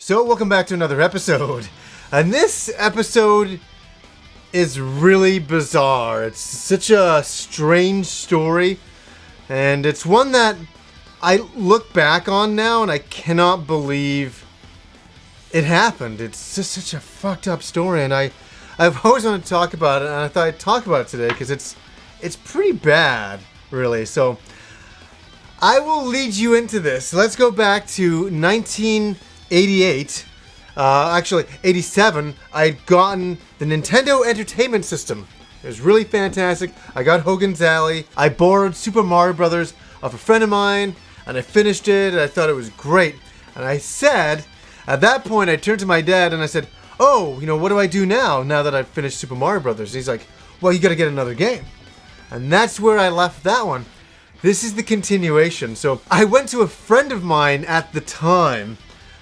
So, welcome back to another episode. And this episode is really bizarre. It's such a strange story. And it's one that I look back on now and I cannot believe it happened. It's just such a fucked up story. And I've always wanted to talk about it. And I thought I'd talk about it today because it's pretty bad, really. So, I will lead you into this. Let's go back to 1988. Actually, 87. I'd gotten the Nintendo Entertainment System. It was really fantastic. I got Hogan's Alley. I borrowed Super Mario Brothers off a friend of mine, and I finished it, and I thought it was great. And I said, at that point, I turned to my dad, and I said, oh, what do I do now that I've finished Super Mario Brothers? And he's like, well, you gotta get another game. And that's where I left that one. This is the continuation. So I went to a friend of mine at the time,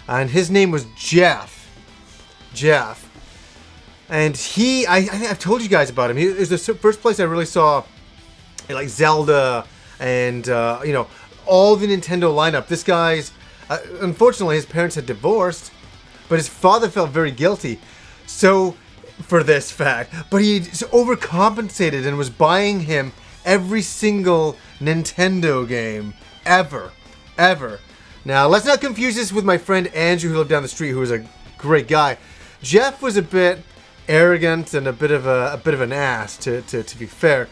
and his name was Jeff. And I think I've told you guys about him. It was the first place I really saw like Zelda and all the Nintendo lineup. This guy's unfortunately his parents had divorced, but his father felt very guilty for this fact. But he overcompensated and was buying him every single Nintendo game ever. Now, let's not confuse this with my friend Andrew who lived down the street, who was a great guy. Jeff was a bit arrogant and a bit of an ass, to be fair.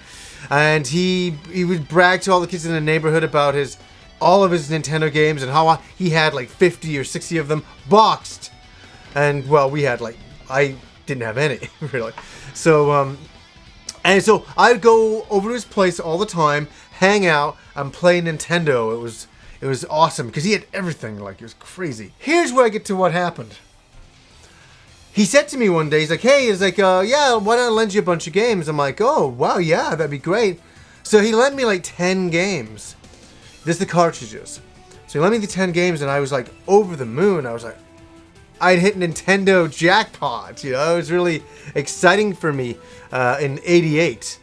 And he would brag to all the kids in the neighborhood about all of his Nintendo games and how he had like 50 or 60 of them boxed. And well, I didn't have any, really. So I'd go over to his place all the time, hang out, and play Nintendo. It was awesome because he had everything. It was crazy. Here's where I get to what happened. He said to me one day, yeah, why don't I lend you a bunch of games? I'm like, oh, wow, yeah, that'd be great. So he lent me like 10 games. This is the cartridges. So he lent me the 10 games and I was like over the moon. I was like, I'd hit Nintendo jackpot. It was really exciting for me in 88.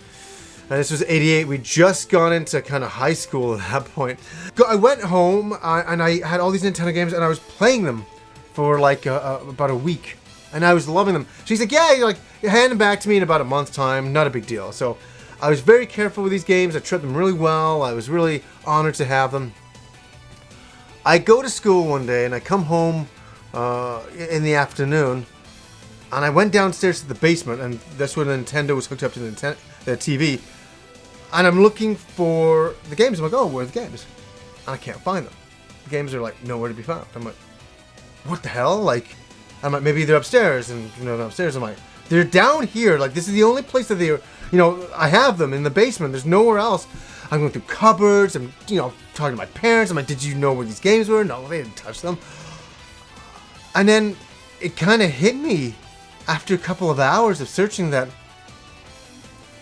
And this was 88. We'd just gone into kind of high school at that point. I went home and I had all these Nintendo games and I was playing them for like about a week. And I was loving them. She's like, yeah, hand them back to me in about a month's time. Not a big deal. So I was very careful with these games. I treated them really well. I was really honored to have them. I go to school one day and I come home in the afternoon. And I went downstairs to the basement, and that's where the Nintendo was hooked up to the TV. And I'm looking for the games. I'm like, oh, where are the games? And I can't find them. The games are nowhere to be found. I'm like, what the hell? I'm like, maybe they're upstairs. And they're upstairs. I'm like, they're down here. This is the only place that they're, I have them in the basement. There's nowhere else. I'm going through cupboards. I'm, talking to my parents. I'm like, did you know where these games were? No, they didn't touch them. And then it kind of hit me after a couple of hours of searching that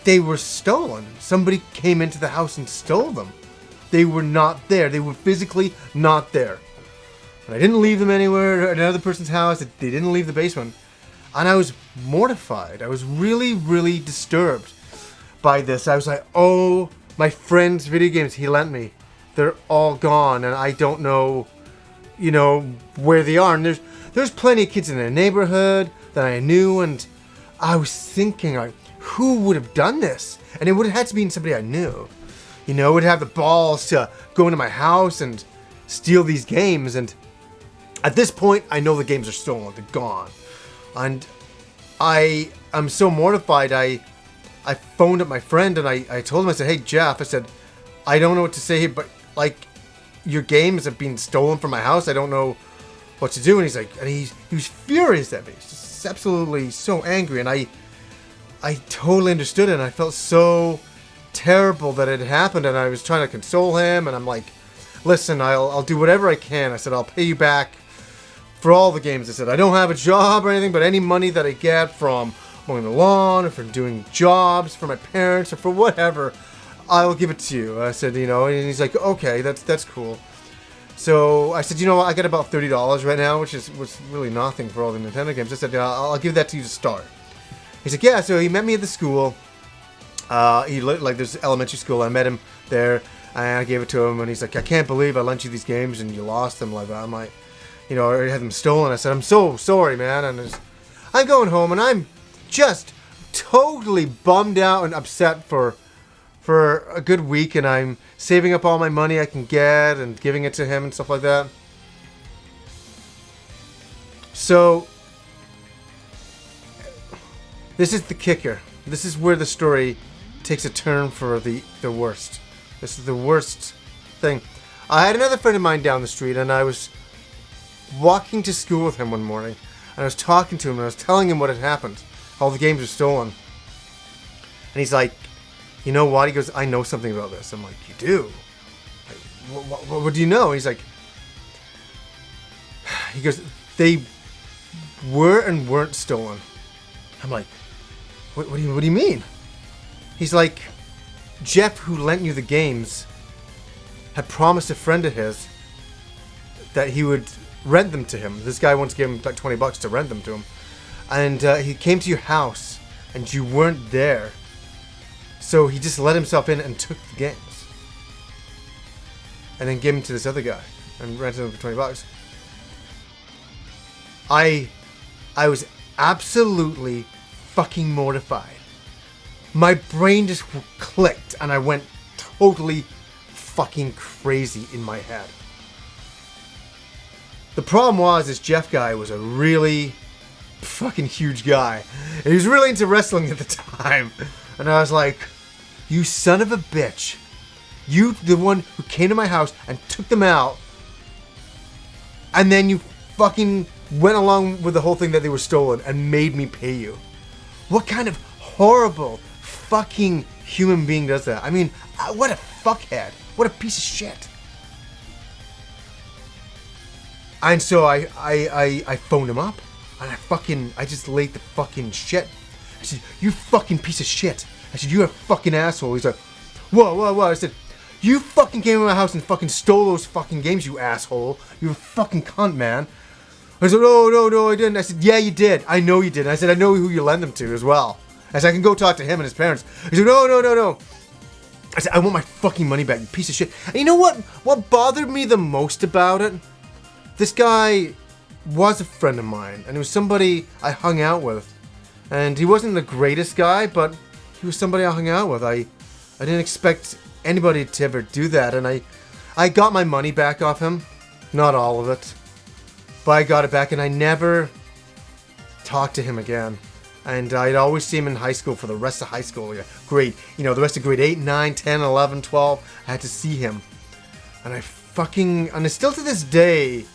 they were stolen. Somebody came into the house and stole them. They were not there. They were physically not there. And I didn't leave them anywhere at another person's house. They didn't leave the basement. And I was mortified. I was really, really disturbed by this. I was like, oh, my friend's video games he lent me, they're all gone. And I don't know, where they are. And there's plenty of kids in the neighborhood that I knew. And I was thinking, who would have done this? And it would have had to be somebody I knew. Would have the balls to go into my house and steal these games. And at this point, I know the games are stolen. They're gone. And I'm so mortified. I phoned up my friend and I told him, I said, hey, Jeff, I said, I don't know what to say here, but your games have been stolen from my house. I don't know what to do. And he's like, and he was furious at me. He's just absolutely so angry. And I totally understood it. And I felt so terrible that it happened. And I was trying to console him. And I'm like, listen, I'll do whatever I can. I said, I'll pay you back for all the games. I said, I don't have a job or anything, but any money that I get from mowing the lawn or from doing jobs for my parents or for whatever, I'll give it to you. I said, and he's like, okay, that's cool. So I said, I got about $30 right now, which was really nothing for all the Nintendo games. I said, I'll give that to you to start. He's like, yeah. So he met me at the school. There's elementary school. I met him there, and I gave it to him, and he's like, I can't believe I lent you these games and you lost them. I'm like, or had them stolen. I said, I'm so sorry, man. And I'm going home, and I'm just totally bummed out and upset for a good week, and I'm saving up all my money I can get and giving it to him and stuff like that. So, this is the kicker. This is where the story takes a turn for the worst. This is the worst thing. I had another friend of mine down the street, and I was walking to school with him one morning, and I was talking to him, and I was telling him what had happened. All the games were stolen. And he's like, you know what? He goes, I know something about this. I'm like, you do? Like, what do you know? He's like, he goes, they were and weren't stolen. I'm like, what do you mean? He's like, Jeff, who lent you the games, had promised a friend of his that he would rent them to him. This guy once gave him like $20 to rent them to him. And he came to your house, and you weren't there. So he just let himself in and took the games. And then gave them to this other guy and rented them for $20. I was absolutely fucking mortified. My brain just clicked, and I went totally fucking crazy in my head. The problem was, this Jeff guy was a really fucking huge guy. And he was really into wrestling at the time. And I was like, you son of a bitch. You, the one who came to my house and took them out. And then you fucking went along with the whole thing that they were stolen and made me pay you. What kind of horrible fucking human being does that? I mean, what a fuckhead. What a piece of shit. And so I phoned him up. And I just laid the fucking shit. I said, you fucking piece of shit. I said, you're a fucking asshole. He's like, whoa. I said, you fucking came to my house and fucking stole those fucking games, you asshole. You're a fucking cunt, man. I said, no, I didn't. I said, yeah, you did. I know you did. And I said, I know who you lend them to as well. I said, I can go talk to him and his parents. He said, no. I said, I want my fucking money back, you piece of shit. And you know what? What bothered me the most about it? This guy was a friend of mine, and it was somebody I hung out with. And he wasn't the greatest guy, but he was somebody I hung out with. I didn't expect anybody to ever do that, and I got my money back off him. Not all of it. But I got it back, and I never talked to him again. And I'd always see him in high school for the rest of high school. The rest of grade 8, 9, 10, 11, 12. I had to see him. And and still to this day,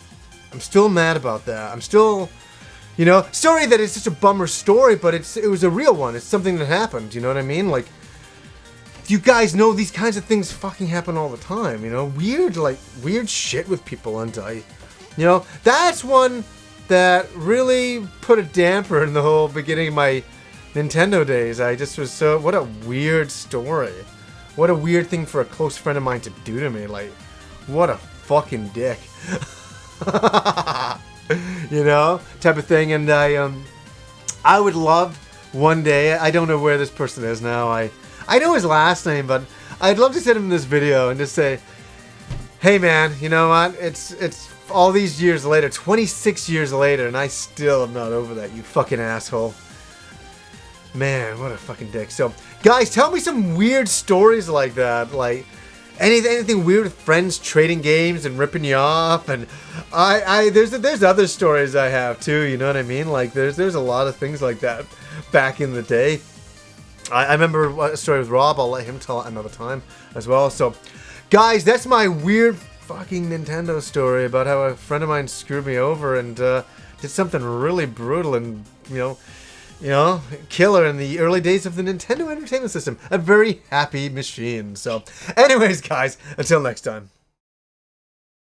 I'm still mad about that. I'm still, sorry that it's such a bummer story, but it was a real one. It's something that happened, you know what I mean? Like, you guys know these kinds of things fucking happen all the time, weird shit with people, and that's one that really put a damper in the whole beginning of my Nintendo days. I just was what a weird story. What a weird thing for a close friend of mine to do to me. Like, what a fucking dick. Type of thing. And I would love one day, I don't know where this person is now. I know his last name, but I'd love to send him this video and just say, hey man, you know what? It's all these years later, 26 years later, and I still am not over that, you fucking asshole. Man, what a fucking dick. So, guys, tell me some weird stories like that. Like, anything weird with friends trading games and ripping you off. And there's other stories I have too, you know what I mean? Like, there's a lot of things like that back in the day. I remember a story with Rob. I'll let him tell it another time as well. So, guys, that's my weird fucking Nintendo story about how a friend of mine screwed me over and did something really brutal and, killer in the early days of the Nintendo Entertainment System. A very happy machine. So, anyways, guys, until next time.